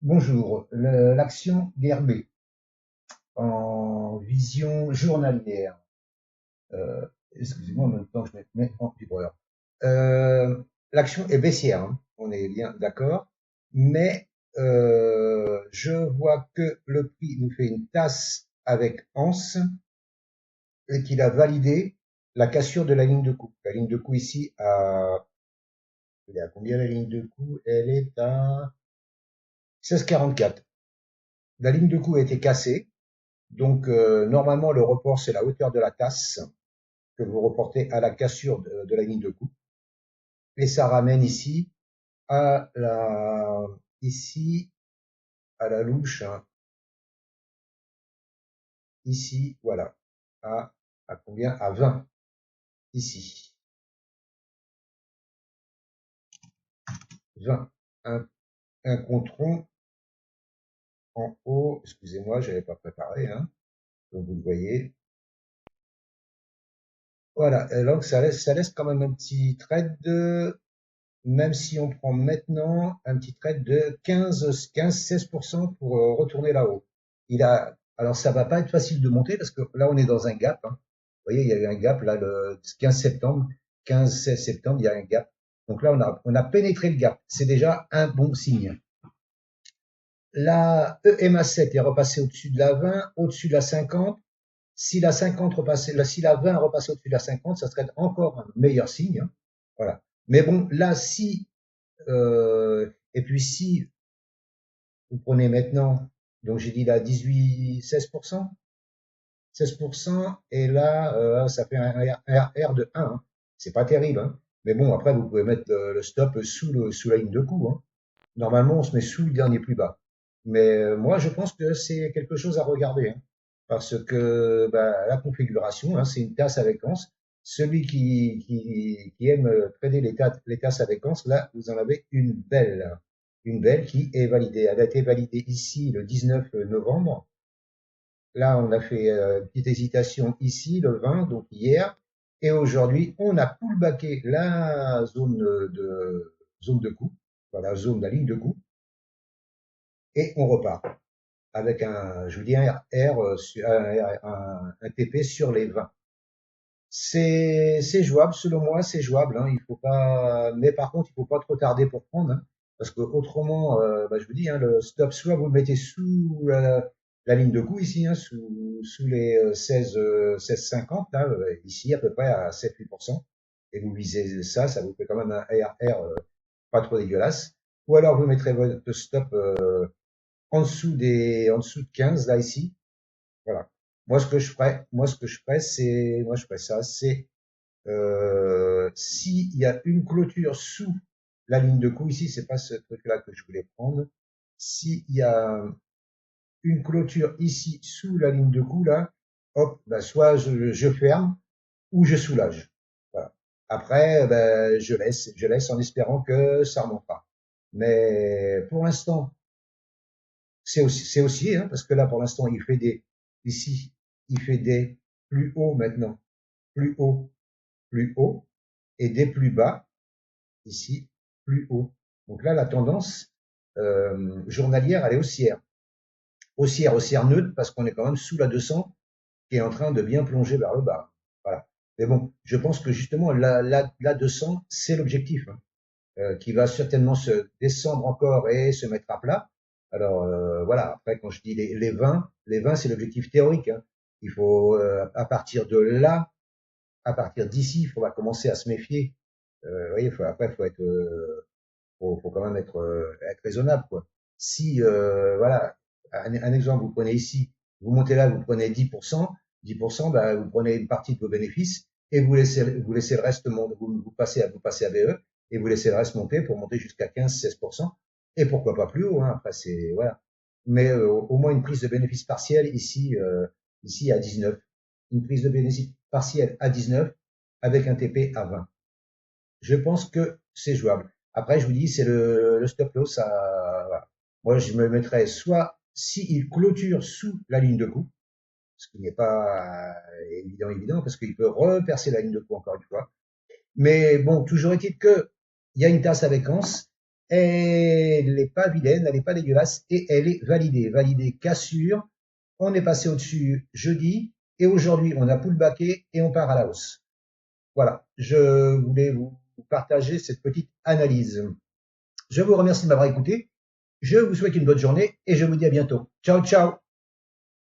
Bonjour, l'action Guerbet en vision journalière. Excusez-moi, en même temps je me mets en vibreur. L'action est baissière, hein, on est bien d'accord, mais je vois que le prix nous fait une tasse avec anse et qu'il a validé la cassure de la ligne de coup. La ligne de coup ici, elle est à combien la ligne de coup? Elle est à 16,44. La ligne de coup a été cassée. Donc, normalement, le report, c'est la hauteur de la tasse que vous reportez à la cassure de la ligne de coupe. Et ça ramène ici, à la louche, hein, ici, voilà, à, à combien? À 20, ici. 20. Un contron en haut, excusez-moi, j'avais pas préparé, hein, comme vous le voyez. Voilà, et donc ça laisse quand même un petit trade même si on prend maintenant un petit trade de 15-16% pour retourner là-haut. Alors ça va pas être facile de monter parce que là on est dans un gap, hein. Vous voyez, il y a eu un gap là le 15 septembre, 15-16 septembre, il y a un gap. Donc là on a pénétré le gap. C'est déjà un bon signe. La EMA7 est repassée au-dessus de la 20, au-dessus de la 50. Si la 50 repassait, si la 20 repassait au-dessus de la 50, ça serait encore un meilleur signe, hein. Voilà. Mais bon, là, si et puis si vous prenez maintenant, donc j'ai dit là 18, 16%, 16%, et là ça fait un R de 1, hein. C'est pas terrible, hein. Mais bon, après vous pouvez mettre le stop sous la ligne de coup, hein. Normalement on se met sous le dernier plus bas. Mais moi je pense que c'est quelque chose à regarder, hein, parce que bah, la configuration, hein, c'est une tasse avec anse. Celui qui aime trader les tasses avec anse, là vous en avez une belle qui est validée. Elle a été validée ici le 19 novembre. Là, on a fait une petite hésitation ici, le 20, donc hier. Et aujourd'hui, on a pullbacké la zone de coup, voilà, la ligne de coup, et on repart avec je vous dis un TP sur les 20. C'est jouable, selon moi, c'est jouable, hein. Il faut pas, mais par contre, il faut pas trop tarder pour prendre, hein, parce que autrement, bah, je vous dis, hein, le stop, soit vous le mettez sous la ligne de coup ici, hein, sous les 16,50, là, ici à peu près à 7-8%, et vous visez ça, ça vous fait quand même un ARR pas trop dégueulasse. Ou alors vous mettrez votre stop en dessous de 15 là ici, voilà. Moi je ferais ça, c'est s'il y a une clôture sous la ligne de coup, ici, c'est pas ce truc-là que je voulais prendre. S'il y a une clôture ici sous la ligne de coup, là, hop, ben, soit je ferme ou je soulage. Voilà. Après, ben, je laisse en espérant que ça remonte pas. Mais pour l'instant, c'est aussi, hein, parce que là, pour l'instant, ici, il fait des plus hauts maintenant, plus haut, plus haut, et des plus bas, ici, plus haut. Donc là, la tendance journalière, elle est haussière. Haussière neutre, parce qu'on est quand même sous la 200, qui est en train de bien plonger vers le bas. Voilà. Mais bon, je pense que justement, la 200, c'est l'objectif, hein, qui va certainement se descendre encore et se mettre à plat. Alors voilà, après, quand je dis les 20 c'est l'objectif théorique, hein. Il faut, à partir de là, à partir d'ici, il faudra commencer à se méfier. Vous voyez, après, faut quand même être raisonnable, quoi. Si, voilà, un exemple, vous prenez ici, vous montez là, vous prenez 10%, 10%, bah, vous prenez une partie de vos bénéfices et vous laissez le reste monter, vous passez à BE et vous laissez le reste monter pour monter jusqu'à 15-16%. Et pourquoi pas plus haut, hein. Après, c'est, voilà. Mais au moins une prise de bénéfice partielle ici à 19. Une prise de bénéfice partielle à 19 avec un TP à 20. Je pense que c'est jouable. Après, je vous dis, c'est le stop loss. Voilà. Moi, je me mettrais soit s'il clôture sous la ligne de coup, ce qui n'est pas évident, parce qu'il peut repercer la ligne de coup encore une fois. Mais bon, toujours est-il que il y a une tasse avec anse Elle n'est pas vilaine, elle n'est pas dégueulasse et elle est validée. Validée cassure. On est passé au-dessus jeudi et aujourd'hui on a pullbacké et on part à la hausse. Voilà, je voulais vous partager cette petite analyse. Je vous remercie de m'avoir écouté. Je vous souhaite une bonne journée et je vous dis à bientôt. Ciao, ciao!